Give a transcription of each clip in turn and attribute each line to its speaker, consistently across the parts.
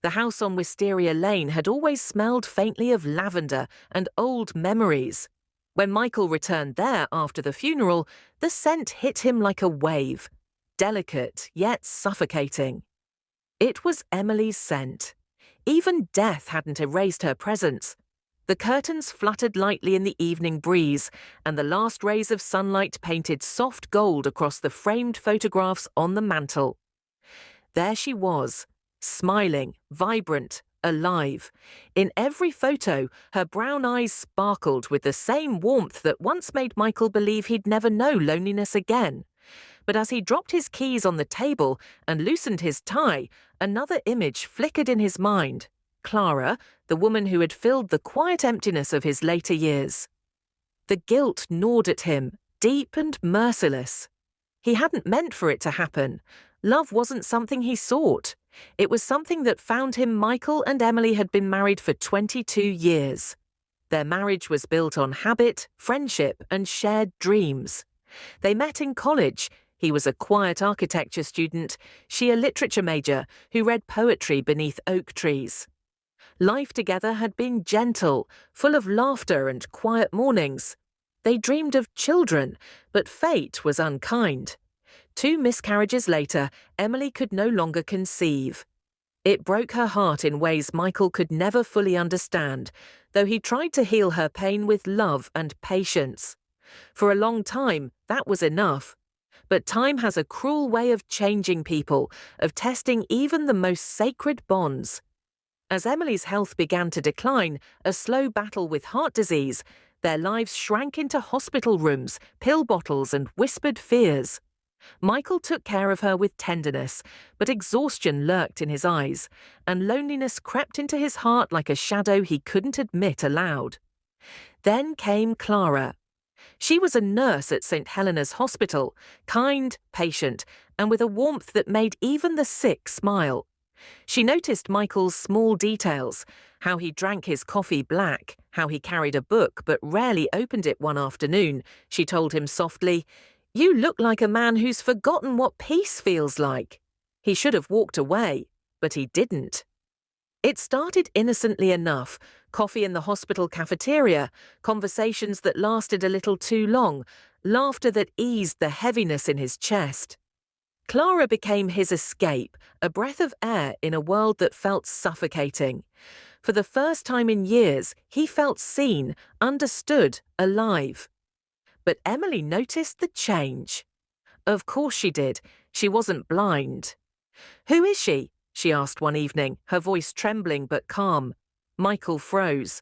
Speaker 1: The house on Wisteria Lane had always smelled faintly of lavender and old memories. When Michael returned there after the funeral, the scent hit him like a wave, delicate yet suffocating. It was Emily's scent. Even death hadn't erased her presence. The curtains fluttered lightly in the evening breeze, and the last rays of sunlight painted soft gold across the framed photographs on the mantel. There she was, smiling, vibrant, alive. In every photo, her brown eyes sparkled with the same warmth that once made Michael believe he'd never know loneliness again. But as he dropped his keys on the table and loosened his tie, another image flickered in his mind. Clara, the woman who had filled the quiet emptiness of his later years. The guilt gnawed at him, deep and merciless. He hadn't meant for it to happen. Love wasn't something he sought. It was something that found him. Michael and Emily had been married for 22 years. Their marriage was built on habit, friendship, and shared dreams. They met in college. He was a quiet architecture student, she a literature major who read poetry beneath oak trees. Life together had been gentle, full of laughter and quiet mornings. They dreamed of children, but fate was unkind. 2 miscarriages later, Emily could no longer conceive. It broke her heart in ways Michael could never fully understand, though he tried to heal her pain with love and patience. For a long time, that was enough. But time has a cruel way of changing people, of testing even the most sacred bonds. As Emily's health began to decline, a slow battle with heart disease, their lives shrank into hospital rooms, pill bottles, and whispered fears. Michael took care of her with tenderness, but exhaustion lurked in his eyes, and loneliness crept into his heart like a shadow he couldn't admit aloud. Then came Clara. She was a nurse at St. Helena's Hospital, kind, patient, and with a warmth that made even the sick smile. She noticed Michael's small details, how he drank his coffee black, how he carried a book but rarely opened it one afternoon. She told him softly, "You look like a man who's forgotten what peace feels like." He should have walked away, but he didn't. It started innocently enough, coffee in the hospital cafeteria, conversations that lasted a little too long, laughter that eased the heaviness in his chest. Clara became his escape, a breath of air in a world that felt suffocating. For the first time in years, he felt seen, understood, alive. But Emily noticed the change. Of course she did. She wasn't blind. "Who is she?" she asked one evening, her voice trembling but calm. Michael froze.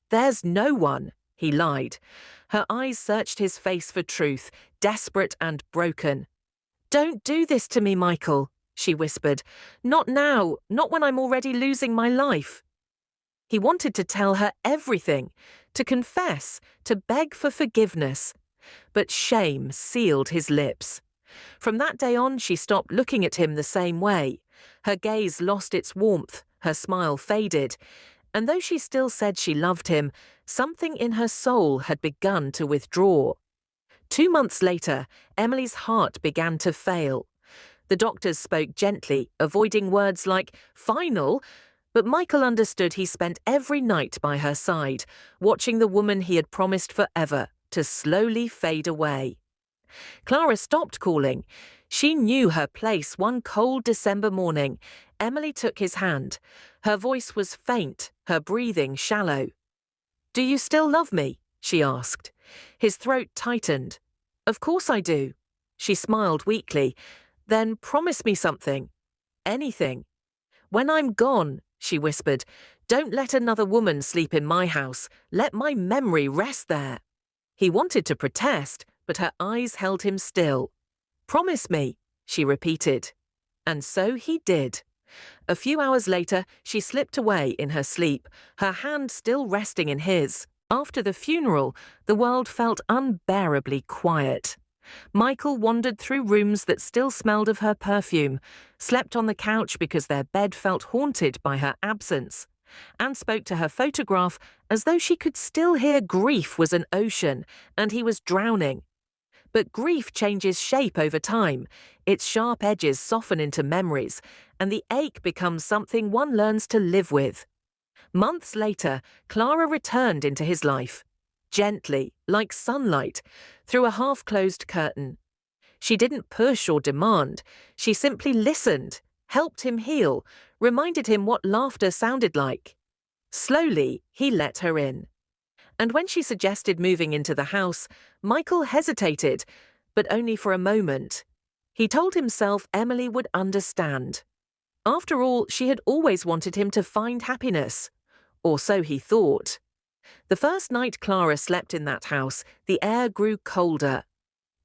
Speaker 1: "There's no one," he lied. Her eyes searched his face for truth, desperate and broken. "Don't do this to me, Michael," she whispered. "Not now, not when I'm already losing my life." He wanted to tell her everything, to confess, to beg for forgiveness. But shame sealed his lips. From that day on, she stopped looking at him the same way. Her gaze lost its warmth, her smile faded, and though she still said she loved him, something in her soul had begun to withdraw. 2 months later, Emily's heart began to fail. The doctors spoke gently, avoiding words like final, but Michael understood he spent every night by her side, watching the woman he had promised forever to slowly fade away. Clara stopped calling. She knew her place one cold December morning. Emily took his hand. Her voice was faint, her breathing shallow. "Do you still love me?" she asked. His throat tightened. "Of course I do." She smiled weakly. "Then promise me something. Anything." "When I'm gone," she whispered, "don't let another woman sleep in my house. Let my memory rest there." He wanted to protest, but her eyes held him still. "Promise me," she repeated. And so he did. A few hours later, she slipped away in her sleep, her hand still resting in his. After the funeral, the world felt unbearably quiet. Michael wandered through rooms that still smelled of her perfume, slept on the couch because their bed felt haunted by her absence, and spoke to her photograph as though she could still hear grief was an ocean and he was drowning. But grief changes shape over time. Its sharp edges soften into memories, and the ache becomes something one learns to live with. Months later, Clara returned into his life. Gently, like sunlight, through a half-closed curtain. She didn't push or demand. She simply listened, helped him heal, reminded him what laughter sounded like. Slowly, he let her in. And when she suggested moving into the house, Michael hesitated, but only for a moment. He told himself Emily would understand. After all, she had always wanted him to find happiness. Or so he thought. The first night Clara slept in that house, the air grew colder.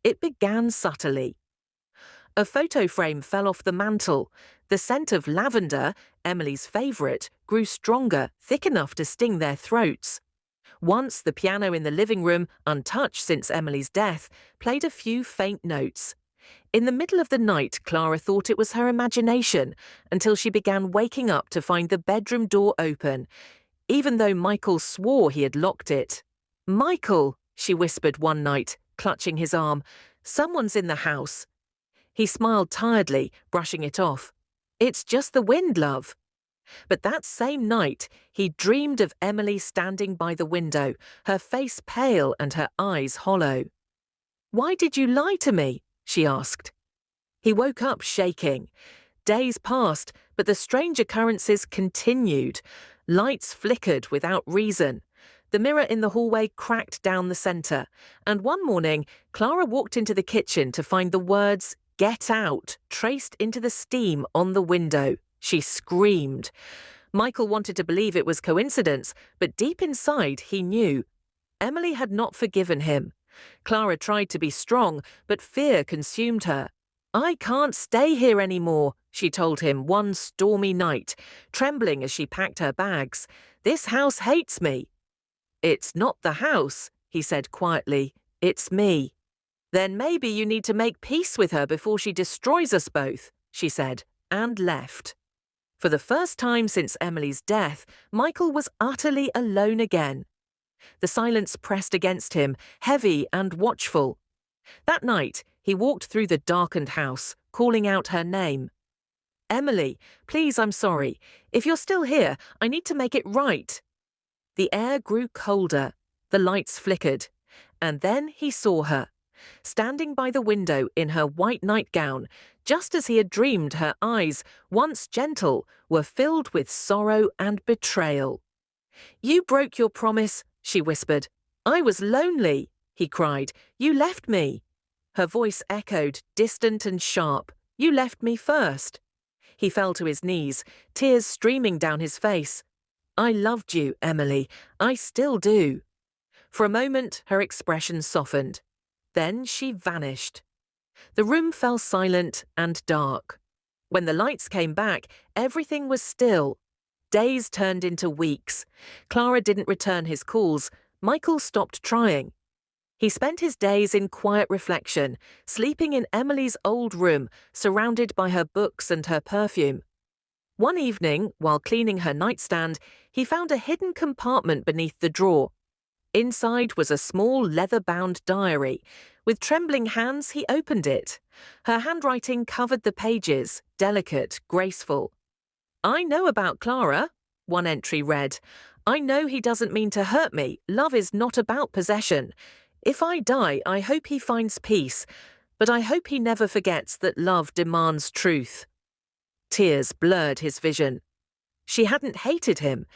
Speaker 1: It began subtly. A photo frame fell off the mantel. The scent of lavender, Emily's favourite, grew stronger, thick enough to sting their throats. Once the piano in the living room, untouched since Emily's death, played a few faint notes. In the middle of the night, Clara thought it was her imagination, until she began waking up to find the bedroom door open, even though Michael swore he had locked it. "Michael," she whispered one night, clutching his arm, "someone's in the house." He smiled tiredly, brushing it off. "It's just the wind, love." But that same night, he dreamed of Emily standing by the window, her face pale and her eyes hollow. "Why did you lie to me?" she asked. He woke up shaking. Days passed, but the strange occurrences continued. Lights flickered without reason. The mirror in the hallway cracked down the center, and one morning, Clara walked into the kitchen to find the words, "Get out," traced into the steam on the window. She screamed. Michael wanted to believe it was coincidence, but deep inside he knew. Emily had not forgiven him. Clara tried to be strong, but fear consumed her. "I can't stay here anymore," she told him one stormy night, trembling as she packed her bags. "This house hates me." "It's not the house," he said quietly. "It's me." "Then maybe you need to make peace with her before she destroys us both," she said, and left. For the first time since Emily's death, Michael was utterly alone again. The silence pressed against him, heavy and watchful. That night, he walked through the darkened house, calling out her name. "Emily, please, I'm sorry. If you're still here, I need to make it right." The air grew colder. The lights flickered. And then he saw her, standing by the window in her white nightgown, just as he had dreamed. Her eyes, once gentle, were filled with sorrow and betrayal. "You broke your promise," she whispered. "I was lonely," he cried. "You left me." Her voice echoed, distant and sharp. "You left me first." He fell to his knees, tears streaming down his face. "I loved you, Emily. I still do." For a moment, her expression softened. Then she vanished. The room fell silent and dark. When the lights came back, everything was still. Days turned into weeks. Clara didn't return his calls. Michael stopped trying. He spent his days in quiet reflection, sleeping in Emily's old room, surrounded by her books and her perfume. One evening, while cleaning her nightstand, he found a hidden compartment beneath the drawer. Inside was a small leather-bound diary. With trembling hands, he opened it. Her handwriting covered the pages, delicate, graceful. "I know about Clara," one entry read. "I know he doesn't mean to hurt me. Love is not about possession. If I die, I hope he finds peace, but I hope he never forgets that love demands truth." Tears blurred his vision. She hadn't hated him.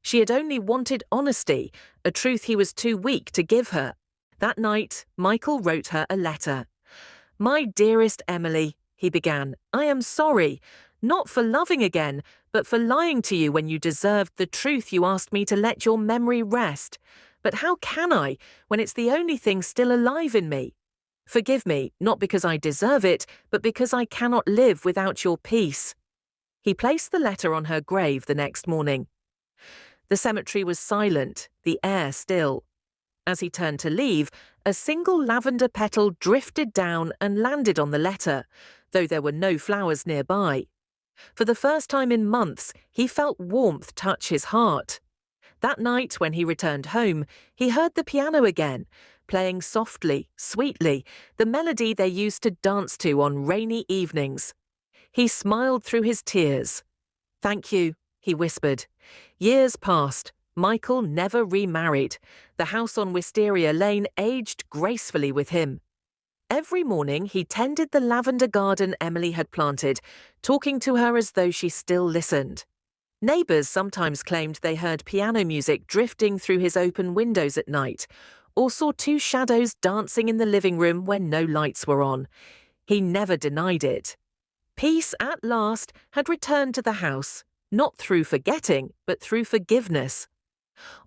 Speaker 1: She had only wanted honesty, a truth he was too weak to give her. That night, Michael wrote her a letter. "My dearest Emily," he began, "I am sorry, not for loving again, but for lying to you when you deserved the truth you asked me to let your memory rest. But how can I, when it's the only thing still alive in me? Forgive me, not because I deserve it, but because I cannot live without your peace." He placed the letter on her grave the next morning. The cemetery was silent, the air still. As he turned to leave, a single lavender petal drifted down and landed on the letter, though there were no flowers nearby. For the first time in months, he felt warmth touch his heart. That night, when he returned home, he heard the piano again, playing softly, sweetly, the melody they used to dance to on rainy evenings. He smiled through his tears. "Thank you," he whispered. Years passed. Michael never remarried. The house on Wisteria Lane aged gracefully with him. Every morning he tended the lavender garden Emily had planted, talking to her as though she still listened. Neighbours sometimes claimed they heard piano music drifting through his open windows at night, or saw two shadows dancing in the living room when no lights were on. He never denied it. Peace at last had returned to the house, not through forgetting, but through forgiveness.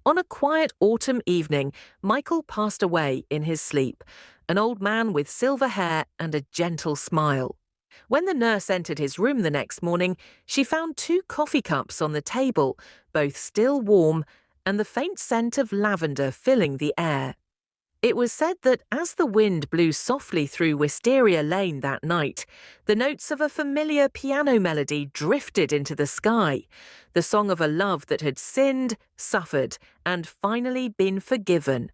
Speaker 1: On a quiet autumn evening, Michael passed away in his sleep, an old man with silver hair and a gentle smile. When the nurse entered his room the next morning, she found 2 coffee cups on the table, both still warm, and the faint scent of lavender filling the air. It was said that as the wind blew softly through Wisteria Lane that night, the notes of a familiar piano melody drifted into the sky, the song of a love that had sinned, suffered, and finally been forgiven,